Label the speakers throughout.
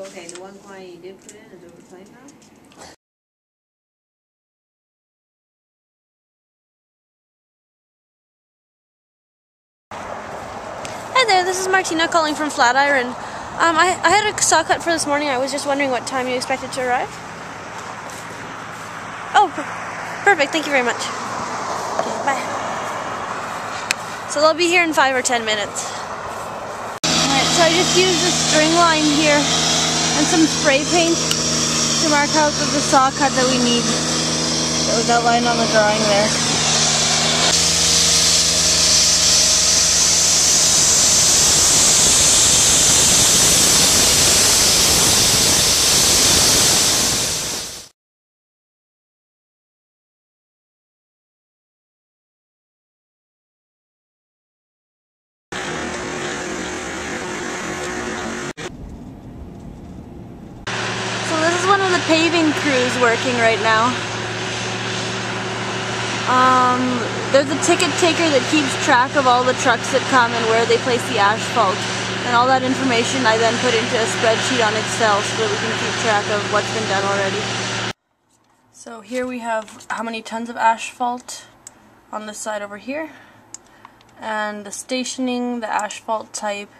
Speaker 1: Okay, the one quantity you did put in is over 20 pounds?
Speaker 2: Hi there, this is Martina calling from Flatiron. I had a saw cut for this morning. I was just wondering what time you expected to arrive. Oh, perfect. Thank you very much. Okay, bye. So they'll be here in 5 or 10 minutes. Alright, so I just used a string line here and some spray paint to mark out the saw cut that we need. That was outlined on the drawing there. One of the paving crews working right now. There's a ticket taker that keeps track of all the trucks that come and where they place the asphalt. And all that information I then put into a spreadsheet on Excel so that we can keep track of what's been done already. So here we have how many tons of asphalt on this side over here. And the stationing, the asphalt type,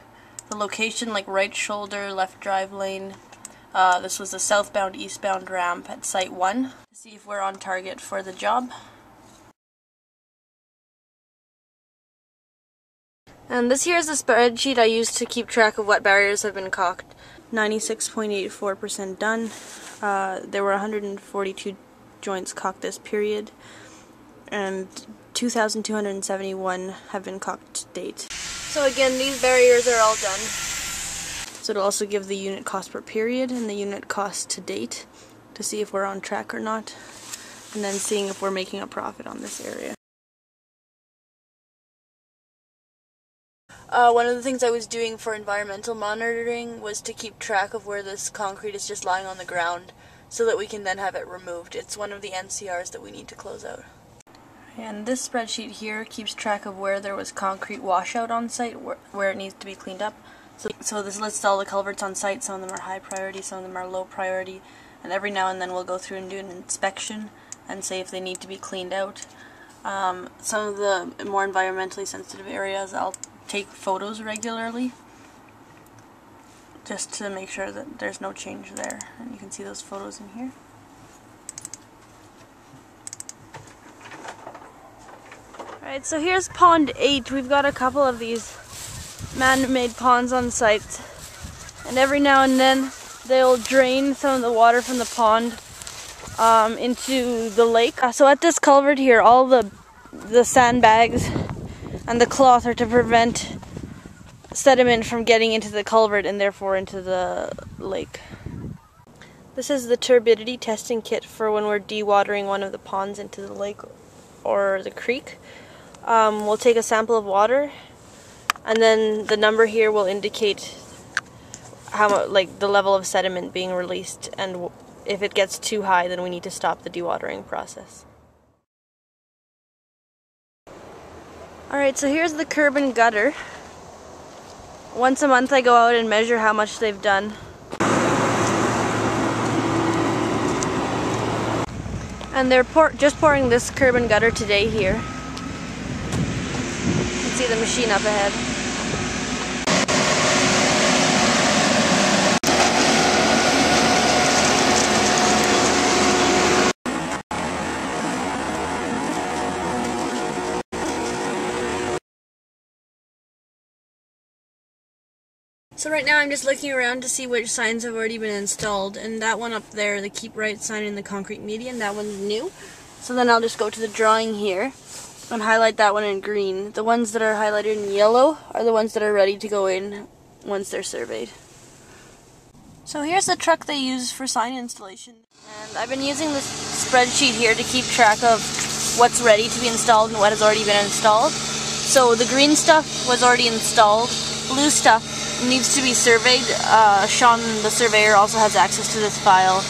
Speaker 2: the location like right shoulder, left drive lane. This was a southbound eastbound ramp at site 1 to see if we're on target for the job. And this here is the spreadsheet I used to keep track of what barriers have been caulked. 96.84% done. There were 142 joints caulked this period, and 2,271 have been caulked to date. So again, these barriers are all done. So it'll also give the unit cost per period and the unit cost to date to see if we're on track or not, and then seeing if we're making a profit on this area. One of the things I was doing for environmental monitoring was to keep track of where this concrete is just lying on the ground so that we can then have it removed. It's one of the NCRs that we need to close out. And this spreadsheet here keeps track of where there was concrete washout on site, where it needs to be cleaned up. So this lists all the culverts on site. Some of them are high priority, some of them are low priority, and every now and then we'll go through and do an inspection and say if they need to be cleaned out. Some of the more environmentally sensitive areas I'll take photos regularly just to make sure that there's no change there, and you can see those photos in here. Alright, so here's pond 8. We've got a couple of these man-made ponds on site, and every now and then they'll drain some of the water from the pond into the lake. So at this culvert here, all the sandbags and the cloth are to prevent sediment from getting into the culvert and therefore into the lake. This is the turbidity testing kit for when we're dewatering one of the ponds into the lake or the creek. We'll take a sample of water, and then the number here will indicate how the level of sediment being released, and if it gets too high, then we need to stop the dewatering process. Alright, so here's the curb and gutter. Once a month I go out and measure how much they've done. And they're just pouring this curb and gutter today here. You can see the machine up ahead. So right now I'm just looking around to see which signs have already been installed, and that one up there, the keep right sign in the concrete median, that one's new. So then I'll just go to the drawing here and highlight that one in green. The ones that are highlighted in yellow are the ones that are ready to go in once they're surveyed. So here's the truck they use for sign installation. And I've been using this spreadsheet here to keep track of what's ready to be installed and what has already been installed. So the green stuff was already installed. Blue stuff needs to be surveyed. Sean, the surveyor, also has access to this file.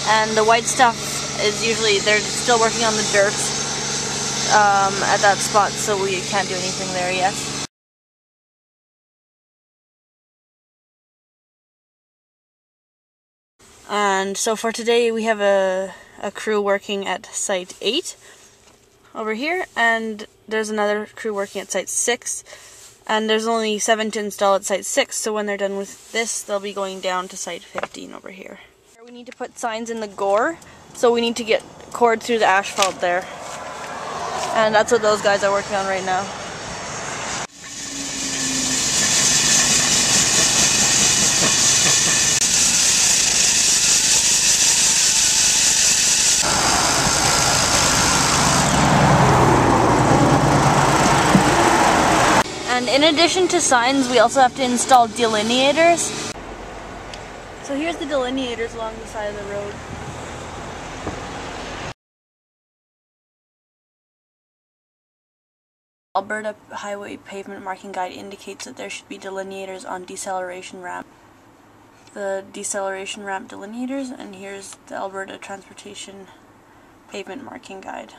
Speaker 2: And the white stuff is usually, they're still working on the dirt at that spot, so we can't do anything there yet. And so for today we have a crew working at site 8 over here, and there's another crew working at site 6, and there's only 7 to install at site 6, so when they're done with this they'll be going down to site 15 over here. We need to put signs in the gore, so we need to get cord through the asphalt there, and that's what those guys are working on right now. And in addition to signs, we also have to install delineators. So here's the delineators along the side of the road. Alberta Highway Pavement Marking Guide indicates that there should be delineators on deceleration ramp. The deceleration ramp delineators, and here's the Alberta Transportation Pavement Marking Guide.